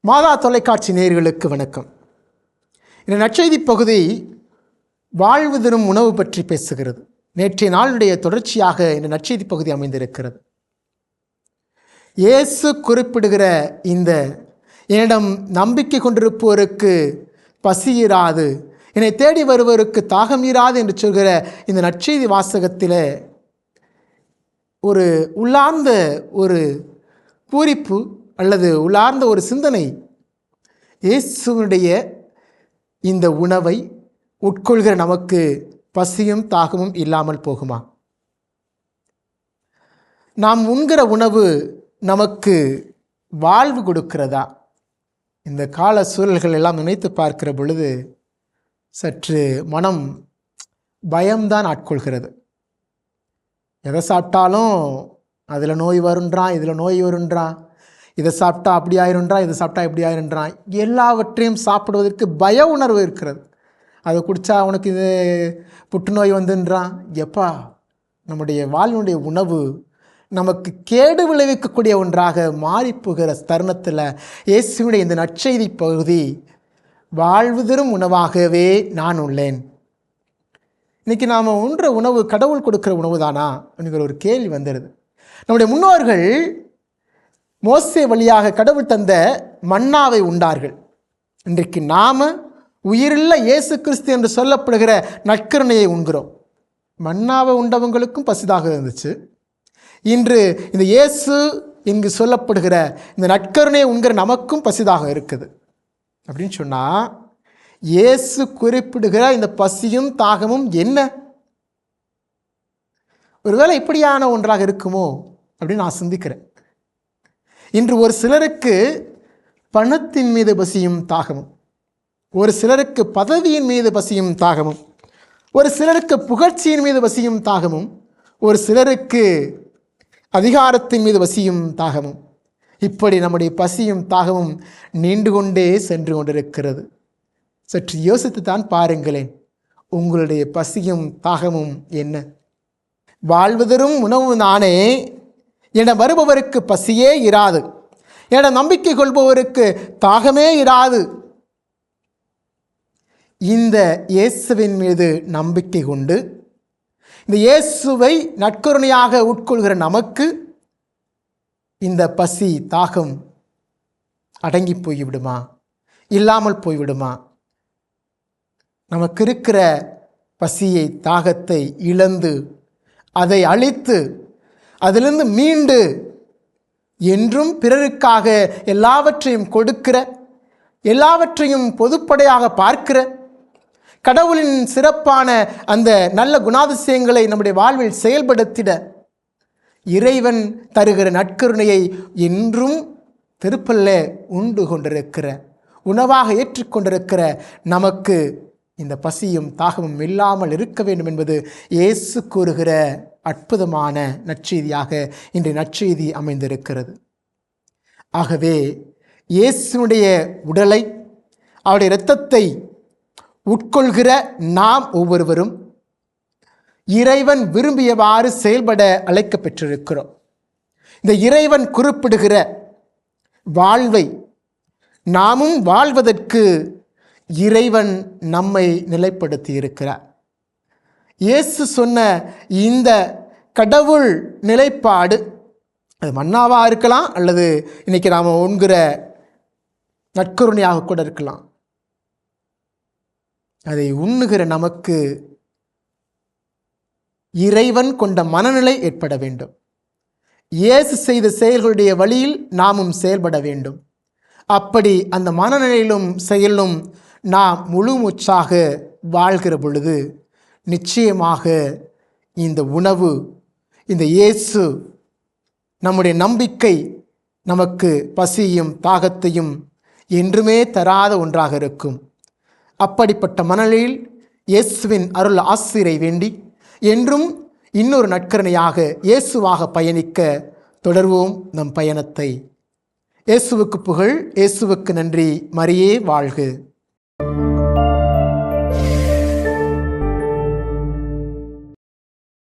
மாதா தொலைக்காட்சி நேயர்களுக்கு வணக்கம். இந்த நற்செய்தி பகுதி வாழ்வு தரும் உணவு பற்றி பேசுகிறது. நேற்றைய நாளுடைய தொடர்ச்சியாக இந்த நற்செய்தி பகுதி அமைந்திருக்கிறது. இயேசு குறிப்பிடுகிற இந்த என்னிடம் நம்பிக்கை கொண்டிருப்போருக்கு பசியிராது, என்னை தேடி வருவோருக்கு தாகம் இராது என்று சொல்கிற இந்த நற்செய்தி வாசகத்தில் ஒரு உள்ளார்ந்த ஒரு பூரிப்பு அல்லது உள்ளார்ந்த ஒரு சிந்தனை, இயேசுனுடைய இந்த உணவை உட்கொள்கிற நமக்கு பசியும் தாகமும் இல்லாமல் போகுமா? நாம் உண்கிற உணவு நமக்கு வாழ்வு கொடுக்கிறதா? இந்த கால சூழல்கள் எல்லாம் நினைத்து பார்க்கிற பொழுது சற்று மனம் பயம்தான் ஆட்கொள்கிறது. எதை சாப்பிட்டாலும் அதில் நோய் வருன்றான், இதில் நோய் வருன்றான், இதை சாப்பிட்டா அப்படி ஆயிருன்றான், இதை சாப்பிட்டா இப்படி ஆயிருன்றான். எல்லாவற்றையும் சாப்பிடுவதற்கு பய உணர்வு இருக்கிறது. அதை குடித்தா அவனுக்கு இது புற்றுநோய் வந்துன்றான். எப்பா, நம்முடைய வாழ்வினுடைய உணவு நமக்கு கேடு விளைவிக்கக்கூடிய ஒன்றாக மாறிப்போகிற தருணத்தில் இயேசுவினுடைய இந்த நற்செய்தி பகுதி வாழ்வு தரும் உணவாகவே நான் உள்ளேன். இன்றைக்கி நாம் உண்ற உணவு கடவுள் கொடுக்குற உணவு தானா அப்படிங்கிற ஒரு கேள்வி வந்துடுது. நம்முடைய முன்னோர்கள் மோசே வழியாக கடவுள் தந்த மன்னாவை உண்டார்கள். இன்றைக்கு நாம் உயிருள்ள இயேசு கிறிஸ்து என்று சொல்லப்படுகிற நற்கருணையை உண்கிறோம். மன்னாவை உண்டவங்களுக்கும் பசிதாக இருந்துச்சு. இன்று இந்த இயேசு இங்கு சொல்லப்படுகிற இந்த நற்கருணையை உண்கிற நமக்கும் பசிதாக இருக்குது. அப்படின்னு சொன்னால் இயேசு குறிப்பிடுகிற இந்த பசியும் தாகமும் என்ன? ஒருவேளை இப்படியான ஒன்றாக இருக்குமோ அப்படின்னு நான் சிந்திக்கிறேன். இன்று ஒரு சிலருக்கு பணத்தின் மீது பசியும் தாகமும், ஒரு சிலருக்கு பதவியின் மீது பசியும் தாகமும், ஒரு சிலருக்கு புகழ்ச்சியின் மீது பசியும் தாகமும், ஒரு சிலருக்கு அதிகாரத்தின் மீது பசியும் தாகமும். இப்படி நம்முடைய பசியும் தாகமும் நீண்டு கொண்டே சென்று கொண்டிருக்கிறது. சற்று யோசித்து தான் பாருங்களேன், உங்களுடைய பசியும் தாகமும் என்ன? வாழ்வதரும் உணவு நானே, என வருபவருக்கு பசியே இராது, என நம்பிக்கை கொள்பவருக்கு தாகமே இராது. இந்த இயேசுவின் மீது நம்பிக்கை கொண்டு இந்த இயேசுவை நற்கருணையாக உட்கொள்கிற நமக்கு இந்த பசி தாகம் அடங்கி போய்விடுமா? இல்லாமல் போய்விடுமா? நமக்கு இருக்கிற பசியை தாகத்தை இழந்து அதை அழித்து அதிலிருந்து மீண்டு என்றும் பிறருக்காக எல்லாவற்றையும் கொடுக்கிற, எல்லாவற்றையும் பொதுப்படையாக பார்க்கிற, கடவுளின் சிறப்பான அந்த நல்ல குணாதிசயங்களை நம்முடைய வாழ்வில் செயல்படுத்திட இறைவன் தருகிற நற்கருணையை என்றும் திருப்பல்ல உண்டு கொண்டிருக்கிற, உணவாக ஏற்றுக்கொண்டிருக்கிற நமக்கு இந்த பசியும் தாகமும் இல்லாமல் இருக்க வேண்டும் என்பது இயேசு கூறுகிற அற்புதமான நற்செய்தியாக இன்றைய நற்செய்தி அமைந்திருக்கிறது. ஆகவே இயேசுனுடைய உடலை, அவருடைய இரத்தத்தை உட்கொள்கிற நாம் ஒவ்வொருவரும் இறைவன் விரும்பியவாறு செயல்பட அழைக்கப்பெற்றிருக்கிறோம். இந்த இறைவன் குறிப்பிடுகிற வாழ்வை நாமும் வாழ்வதற்கு இறைவன் நம்மை நிலைப்படுத்தி இருக்கிறார். இயேசு சொன்ன இந்த கடவுள் நிலைப்பாடு அது மன்னாவாக இருக்கலாம், அல்லது இன்றைக்கி நாம் உண்கிற நற்கருணையாக கூட இருக்கலாம். அதை உண்ணுகிற நமக்கு இறைவன் கொண்ட மனநிலை ஏற்பட வேண்டும். இயேசு செய்த செயல்களுடைய வழியில் நாமும் செயல்பட வேண்டும். அப்படி அந்த மனநிலையிலும் செயலும் நாம் முழு மூச்சாக வாழ்கிற பொழுது நிச்சயமாக இந்த உணவு, இந்த இயேசு நம்முடைய நம்பிக்கை நமக்கு பசியும் தாகத்தையும் என்றுமே தராத ஒன்றாக இருக்கும். அப்படிப்பட்ட மனநிலையில் இயேசுவின் அருள் ஆசிரை வேண்டி என்றும் இன்னொரு நற்கருணையாக இயேசுவாக பயணிக்க தொடர்வோம் நம் பயணத்தை. இயேசுவுக்கு புகழ், இயேசுவுக்கு நன்றி. மரியே வாழ்க.